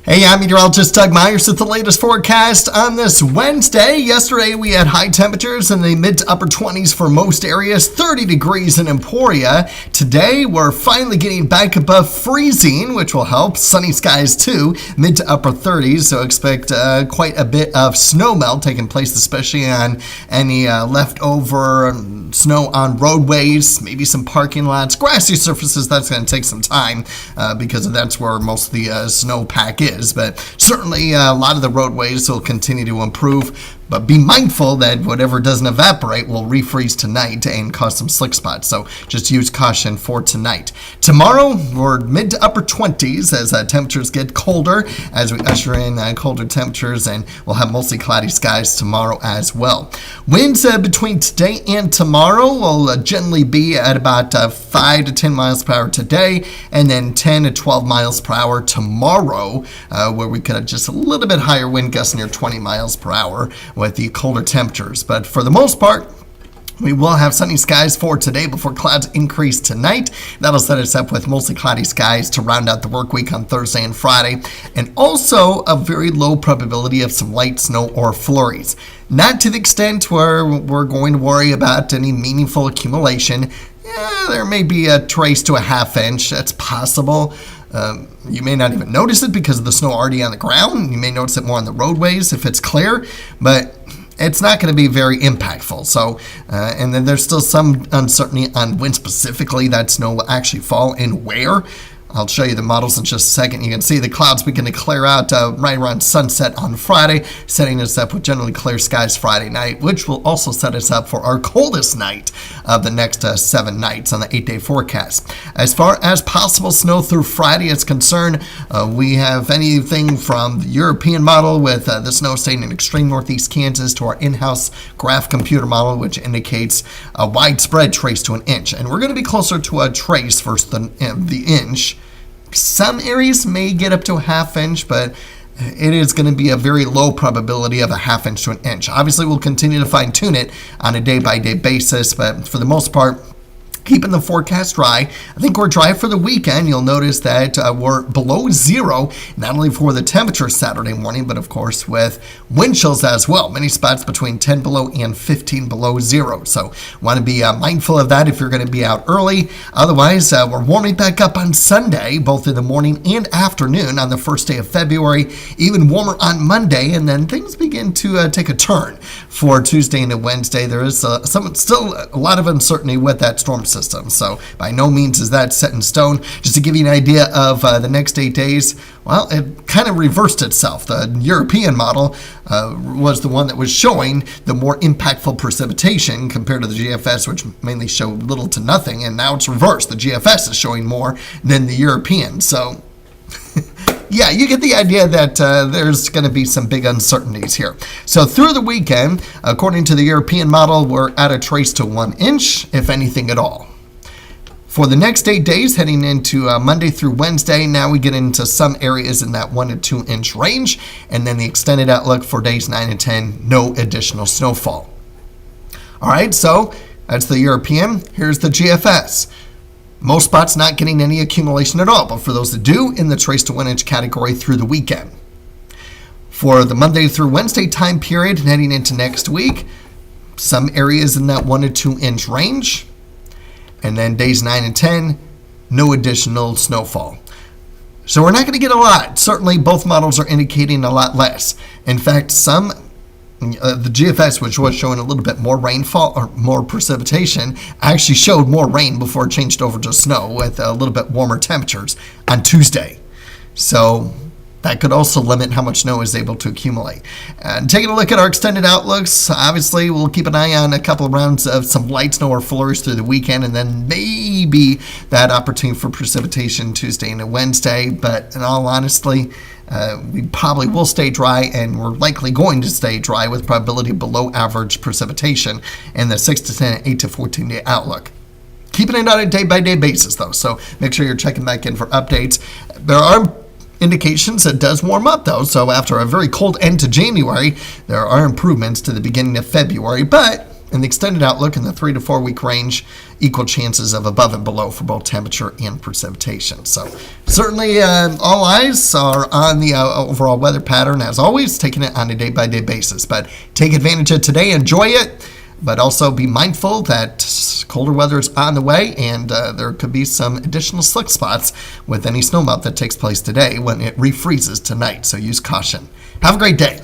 Hey, I'm meteorologist Doug Myers with the latest forecast on this Wednesday. Yesterday, we had high temperatures in the mid to upper 20s for most areas, 30 degrees in Emporia. Today, we're finally getting back above freezing, which will help. Sunny skies, too, mid to upper 30s, so expect quite a bit of snow melt taking place, especially on any leftover snow on roadways, maybe some parking lots, grassy surfaces. That's going to take some time because that's where most of the snowpack is. But certainly a lot of the roadways will continue to improve. But be mindful that whatever doesn't evaporate will refreeze tonight and cause some slick spots. So just use caution for tonight. Tomorrow, we're mid to upper 20s as temperatures get colder as we usher in colder temperatures, and we'll have mostly cloudy skies tomorrow as well. Winds between today and tomorrow will generally be at about 5 to 10 miles per hour today, and then 10 to 12 miles per hour tomorrow, where we could have just a little bit higher wind gusts near 20 miles per hour with the colder temperatures. But for the most part, we will have sunny skies for today before clouds increase tonight. That'll set us up with mostly cloudy skies to round out the work week on Thursday and Friday, and also a very low probability of some light snow or flurries. Not to the extent where we're going to worry about any meaningful accumulation. There may be a trace to a half inch. That's possible. You may not even notice it because of the snow already on the ground. You may notice it more on the roadways if it's clear, but it's not going to be very impactful. So, and then there's still some uncertainty on when specifically that snow will actually fall and where. I'll show you the models in just a second. You can see the clouds begin to clear out right around sunset on Friday, setting us up with generally clear skies Friday night, which will also set us up for our coldest night of the next 7 nights on the 8-day forecast. As far as possible snow through Friday is concerned, we have anything from the European model with the snow staying in extreme northeast Kansas to our in-house graph computer model, which indicates a widespread trace to an inch. And we're going to be closer to a trace versus the inch. Some areas may get up to a half inch, but it is going to be a very low probability of a half inch to an inch. Obviously, we'll continue to fine tune it on a day-by-day basis, but for the most part, keeping the forecast dry. I think we're dry for the weekend. You'll notice that we're below zero, not only for the temperature Saturday morning, but of course with wind chills as well. Many spots between 10 below and 15 below zero. So want to be mindful of that if you're going to be out early. Otherwise, we're warming back up on Sunday, both in the morning and afternoon on the first day of February, even warmer on Monday, and then things begin to take a turn for Tuesday and Wednesday. There is still a lot of uncertainty with that storm system. So by no means is that set in stone. Just to give you an idea of the next 8 days, well, it kind of reversed itself. The European model was the one that was showing the more impactful precipitation compared to the GFS, which mainly showed little to nothing, and now it's reversed. The GFS is showing more than the European. So yeah, you get the idea that there's going to be some big uncertainties here. So through the weekend, according to the European model, we're at a trace to 1 inch, if anything at all. For the next 8 days, heading into Monday through Wednesday, now we get into some areas in that 1 to 2 inch range, and then the extended outlook for days 9 and 10, no additional snowfall. All right, so that's the European. Here's the GFS. Most spots not getting any accumulation at all, but for those that do, in the trace to 1 inch category through the weekend. For the Monday through Wednesday time period and heading into next week, some areas in that 1 to 2 inch range. And then days 9 and 10, no additional snowfall. So we're not going to get a lot. Certainly both models are indicating a lot less. In fact, the GFS, which was showing a little bit more rainfall or more precipitation, actually showed more rain before it changed over to snow with a little bit warmer temperatures on Tuesday. So that could also limit how much snow is able to accumulate. And taking a look at our extended outlooks, obviously we'll keep an eye on a couple of rounds of some light snow or flurries through the weekend, and then maybe that opportunity for precipitation Tuesday and Wednesday. But in all honesty, we probably will stay dry, and we're likely going to stay dry with probability below average precipitation in the 6 to 10, 8 to 14 day outlook. Keeping it on a day-by-day basis, though, so make sure you're checking back in for updates. There are indications it does warm up, though, so after a very cold end to January, there are improvements to the beginning of February, but In the extended outlook in the 3 to 4 week range, equal chances of above and below for both temperature and precipitation. So certainly all eyes are on the overall weather pattern, as always, taking it on a day-by-day basis. But take advantage of today, enjoy it, but also be mindful that colder weather is on the way, and there could be some additional slick spots with any snowmelt that takes place today when it refreezes tonight. So use caution. Have a great day.